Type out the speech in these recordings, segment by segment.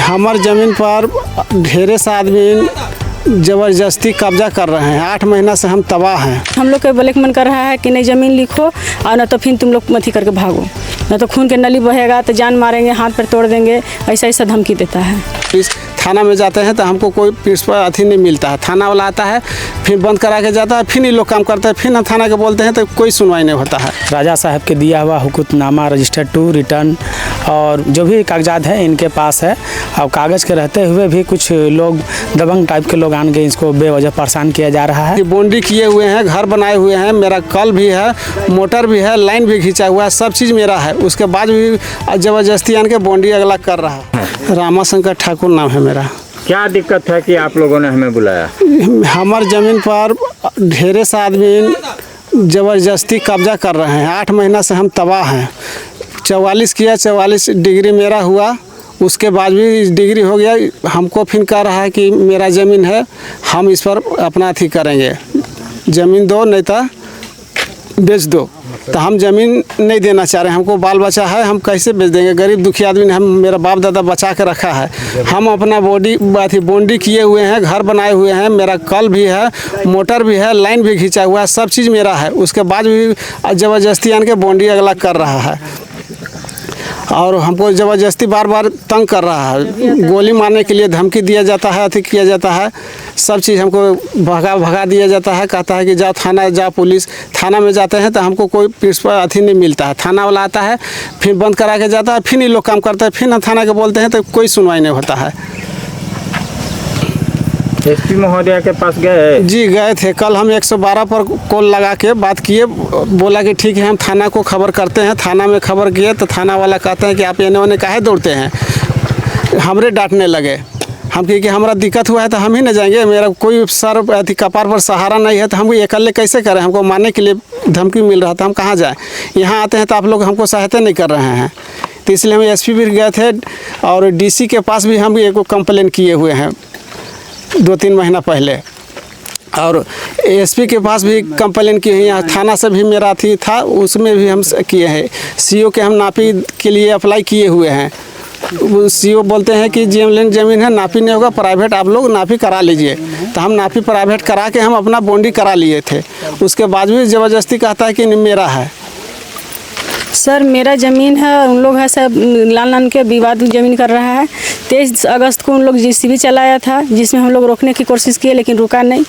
हमार ज़मीन पर ढेरे से आदमी ज़बरदस्ती कब्जा कर रहे हैं। 8 महीना से हम तबाह हैं। हम लोग का ब्लैक मन कर रहा है कि नहीं ज़मीन लिखो और न तो फिर तुम लोग मथी करके भागो, न तो खून के नली बहेगा तो जान मारेंगे, हाथ पर तोड़ देंगे, ऐसा ऐसा धमकी देता है। पुलिस थाना में जाते हैं तो हमको कोई पुलिस पर अथी नहीं मिलता है। थाना वाला आता है फिर बंद करा के जाता है, फिर ये लोग काम करते हैं, फिर हम थाना के बोलते हैं तो कोई सुनवाई नहीं होता है। राजा साहब के दिया हुआ हुकूमतनामा रजिस्टर्ड टू रिटर्न और जो भी कागजात हैं इनके पास है। और कागज़ के रहते हुए भी कुछ लोग दबंग टाइप के लोग आन के इसको बेवजह परेशान किया जा रहा है। बाउंड्री किए हुए हैं, घर बनाए हुए हैं, मेरा कल भी है, मोटर भी है, लाइन भी खींचा हुआ है, सब चीज़ मेरा है। उसके बाद भी ज़बरदस्ती आन के बाउंड्री अगला कर रहा है। रामाशंकर ठाकुर नाम है मेरा। क्या दिक्कत है कि आप लोगों ने हमें बुलाया? हमार ज़मीन पर ढेरे से आदमी ज़बरदस्ती कब्जा कर रहे हैं। 8 महीना से हम तबाह हैं। 44 किया, 44 डिग्री मेरा हुआ, उसके बाद भी डिग्री हो गया। हमको फिर कह रहा है कि मेरा ज़मीन है, हम इस पर अपना अथी करेंगे, ज़मीन दो नहीं तो बेच दो। तो हम ज़मीन नहीं देना चाह रहे हैं। हमको बाल बच्चा है, हम कैसे बेच देंगे? गरीब दुखी आदमी ने हम मेरा बाप दादा बचा के रखा है। हम अपना बाउंड्री किए हुए हैं, घर बनाए हुए हैं, मेरा कल भी है, मोटर भी है, लाइन भी खींचा हुआ है, सब चीज़ मेरा है। उसके बाद भी ज़बरदस्ती आन के बाउंड्री अगला कर रहा है और हमको ज़बरदस्ती बार बार तंग कर रहा है। गोली मारने के लिए धमकी दिया जाता है, अथी किया जाता है, सब चीज़ हमको भगा दिया जाता है। कहता है कि जाओ थाना, जाओ पुलिस। थाना में जाते हैं तो हमको कोई पुलिस पर अथी नहीं मिलता है। थाना वाला आता है फिर बंद करा के जाता है, फिर ये लोग काम करते हैं, फिर हम थाना के बोलते हैं तो कोई सुनवाई नहीं होता है। एसपी महोदय के पास गए? जी गए थे। कल हम 112 पर कॉल लगा के बात किए, बोला कि ठीक है हम थाना को खबर करते हैं। थाना में खबर किए तो थाना वाला कहते हैं कि आप एने ओने काहे दौड़ते हैं। हमरे डांटने लगे। हम कहे कि हमारा दिक्कत हुआ है तो हम ही न जाएंगे, मेरा कोई सर अथी कपार पर सहारा नहीं है तो हम अकेले कैसे करें? हमको मारने के लिए धमकी मिल रहा था, हम कहाँ जाएँ? यहाँ आते हैं तो आप लोग हमको सहायता नहीं कर रहे हैं। तो इसलिए हम एसपी भी गए थे और डीसी के पास भी हम एक कंप्लेन किए हुए हैं 2-3 महीना पहले, और एसपी के पास भी कंप्लेन की है। यहाँ थाना से भी मेरा थी था, उसमें भी हम किए हैं। सीओ के हम नापी के लिए अप्लाई किए हुए हैं। सीओ बोलते हैं कि ज़मीन है, नापी नहीं होगा, प्राइवेट आप लोग नापी करा लीजिए। तो हम नापी प्राइवेट करा के हम अपना बाउंड्री करा लिए थे। उसके बाद भी ज़बरदस्ती कहता है कि मेरा है। सर मेरा ज़मीन है, उन लोग है सब लान के विवाद ज़मीन कर रहा है। 23 अगस्त को उन लोग JCB चलाया था, जिसमें हम लोग रोकने की कोशिश किए लेकिन रुका नहीं।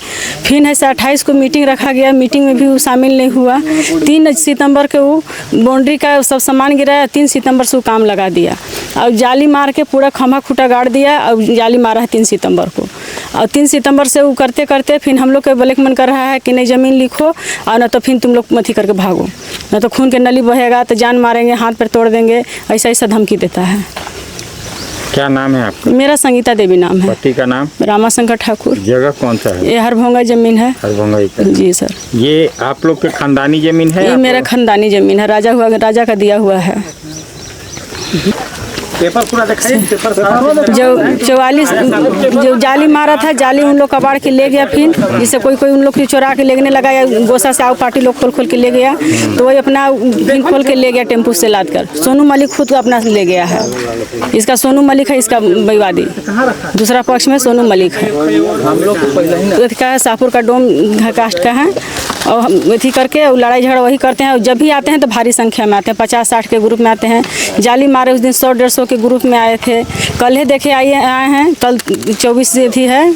फिर है 28 को मीटिंग रखा गया, मीटिंग में भी वो शामिल नहीं हुआ। 3 सितंबर के वो बाउंड्री का सब सामान गिराया, 3 सितंबर से वो काम लगा दिया और जाली मार के पूरा खम्भा खूटा गाड़ दिया और जाली मारा है 3 सितंबर को। और 3 सितंबर से वो करते करते फिर हम लोग का ब्लैक मन कर रहा है कि नहीं ज़मीन लिखो और न तो फिर तुम लोग मथी करके भागो, न तो खून के नली बहेगा तो जान मारेंगे, हाथ पर तोड़ देंगे, ऐसा ऐसा धमकी देता है। क्या नाम है आपका? मेरा संगीता देवी नाम है। पति का नाम? रामाशंकर ठाकुर। जगह कौन सा है? ये हरभोंगा ज़मीन है। हरभोंगा जी सर। ये आप लोग के खानदानी ज़मीन है? ये मेरा खानदानी ज़मीन है, राजा का दिया हुआ है। पेपर पूरा दिखाइए। जो 44 जो जाली मारा था, जाली उन लोग कबाड़ के ले गया। फिर जिससे कोई उन लोग चुरा के लेने लगा या गोसा से आओ पार्टी लोग खोल के ले गया, तो वही अपना फिर खोल के ले गया टेम्पू से लाद कर। सोनू मलिक खुद अपना ले गया है। इसका सोनू मलिक है, इसका विवादी। दूसरा पक्ष में सोनू मलिक है, का है शाहपुर का डोम कास्ट का है। और अथी करके लड़ाई झगड़ा वही करते हैं। और जब भी आते हैं तो भारी संख्या में आते हैं, 50-60 के ग्रुप में आते हैं। जाली मारे उस दिन 100-150 के ग्रुप में आए थे। कल ही देखे आए हैं, कल 24 थी है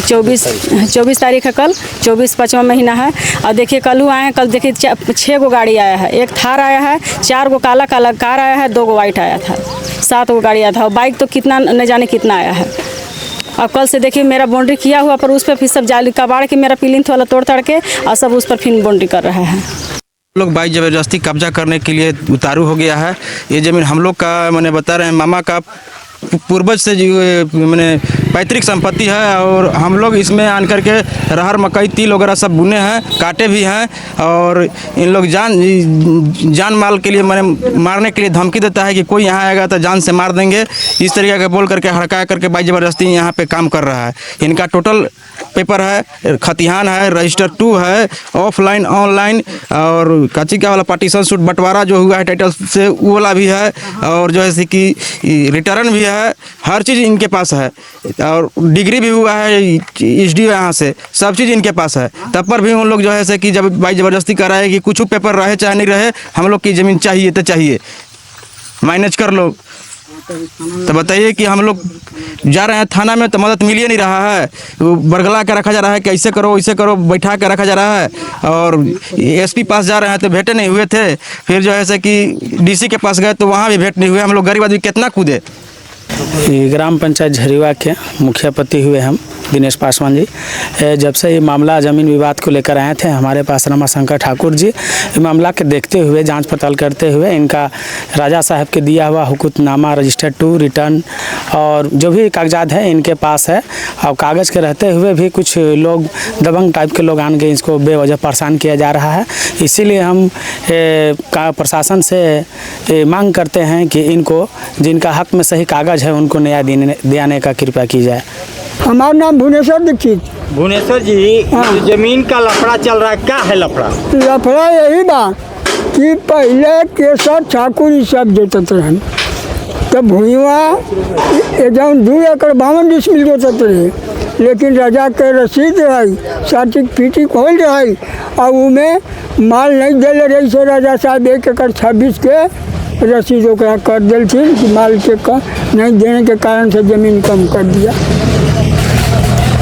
24 तारीख है, कल 24 5वां महीना है। और देखिए कल आए हैं, कल देखिए 6 गो गाड़ी आया है। एक थार आया है, 4 गो काला कार आया है, 2 गो वाइट आया था, 7 गो गाड़ी आया था। और बाइक तो कितना न जाने कितना आया है। अब कल से देखिए मेरा बाउंड्री किया हुआ पर उस पर फिर सब जाली कबाड़ के मेरा पिलिंथ वाला तोड़ के और सब उस पर फिर बाउंड्री कर रहे हैं। लोग बाइक ज़बरदस्ती कब्जा करने के लिए उतारू हो गया है। ये ज़मीन हम लोग का मैंने बता रहे हैं मामा का पूर्वज से मैंने पैतृक संपत्ति है। और हम लोग इसमें आन करके रहर मकई तिल वगैरह सब बुने हैं, काटे भी हैं। और इन लोग जान माल के लिए मैंने मारने के लिए धमकी देता है कि कोई यहाँ आएगा तो जान से मार देंगे, इस तरीके का बोल करके हड़का करके बाइक ज़बरदस्ती यहाँ पे काम कर रहा है। इनका टोटल पेपर है, खतिहान है, रजिस्टर 2 है, ऑफलाइन ऑनलाइन, और काची का वाला पार्टीशन सूट बंटवारा जो हुआ है टाइटल से वो वाला भी है, और जो है कि रिटर्न भी है, हर चीज़ इनके पास है, और डिग्री भी हुआ है HD यहाँ से, सब चीज़ इनके पास है। तब पर भी उन लोग जो है कि जब भाई ज़बरदस्ती कर रहे हैं कि कुछ पेपर रहे चाहे नहीं रहे, हम लोग की ज़मीन चाहिए तो चाहिए, मैनेज कर लो। तो बताइए कि हम लोग जा रहे हैं थाना में तो मदद मिल ही नहीं रहा है, वो बरगला के रखा जा रहा है कि ऐसे करो वैसे करो, बैठा के रखा जा रहा है, और SP पास जा रहे हैं तो भेंटे नहीं हुए थे, फिर जो है कि DC के पास गए तो वहाँ भी भेंट नहीं हुए। हम लोग गरीब आदमी कितना कूदे। ये ग्राम पंचायत झरिवा के मुखिया पति हुए हम दिनेश पासवान जी। जब से ये मामला ज़मीन विवाद को लेकर आए थे हमारे पास रमाशंकर ठाकुर जी, ये मामला के देखते हुए जांच पड़ताल करते हुए इनका राजा साहब के दिया हुआ हुकुमनामा, रजिस्टर 2, रिटर्न और जो भी कागजात है इनके पास है, और कागज़ के रहते हुए भी कुछ लोग दबंग टाइप के लोग आन के इसको बेवजह परेशान किया जा रहा है। इसीलिए हम प्रशासन से मांग करते हैं कि इनको जिनका हक में सही कागज़ है उनको न्याय दिलाने का कृपा की जाए। हमारा नाम भुवनेश्वर दीक्षित। भुवनेश्वर जी, जमीन का लफड़ा चल रहा है, क्या है लफड़ा? लफड़ा यही बा कि पहले केशव ठाकुर ये सब देते रहन, तो भुइवा एकदम 2 एकड़ 52 डिसमिल देते रहे, लेकिन राजा के रसीद रही, सर्टिफिकेट होल रही, और उमें माल नहीं दिले रही से राजा साहब 1 एकड़ 26 के रसीद ओकरा कर दिलथिन कि माल के नहीं देने के कारण से ज़मीन कम कर दिया।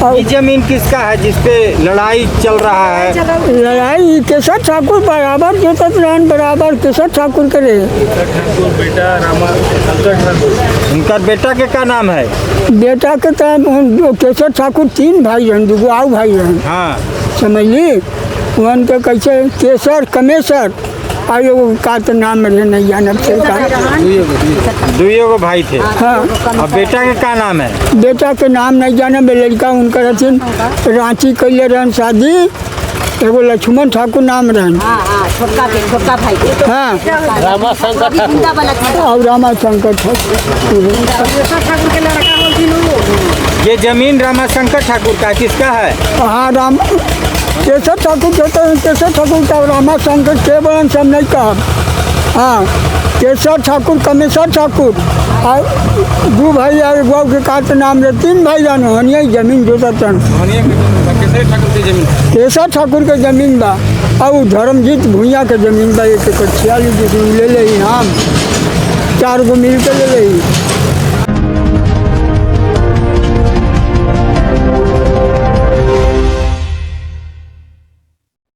ये जमीन किसका है जिसपे लड़ाई चल रहा है? लड़ाई केशव ठाकुर बराबर जोतत रहन, बराबर केशव ठाकुर करे। उनका बेटा के क्या नाम है? बेटा के केशव ठाकुर 3 भाई रहन, 2 आउ भाई रहन। हाँ, समझ ली, वन के कैसे केसर कमेसर और एगो का तो नाम रहे नहीं जानब से दुइयो भाई थे। हाँ, और बेटा के क्या नाम है? बेटा के नाम नहीं जानब, लड़का उनका रहथिन रांची कैले रहन शादी, एगो लक्ष्मण ठाकुर नाम रहन। छोटका भाई हाँ, रामाशंकर ठाकुर और रामाशंकर ठाकुर। ये जमीन रामाशंकर ठाकुर का किसका है? हाँ, राम केशव ठाकुर कहते हैं, केशव ठाकुर का रामाशंकर के बन सब नहीं कहा। हाँ, केशव ठाकुर कमेश्वर ठाकुर और 2 भाई और गौ के का तो नाम रहे, 3 भाई जानो हनिया जमीन जोता तन केशव ठाकुर के जमीन बा, और धर्मजीत भुइया के जमीन बा 1 एकड़ 46 डिसमिल ले ले, हम 4 गो मिल के ले ले।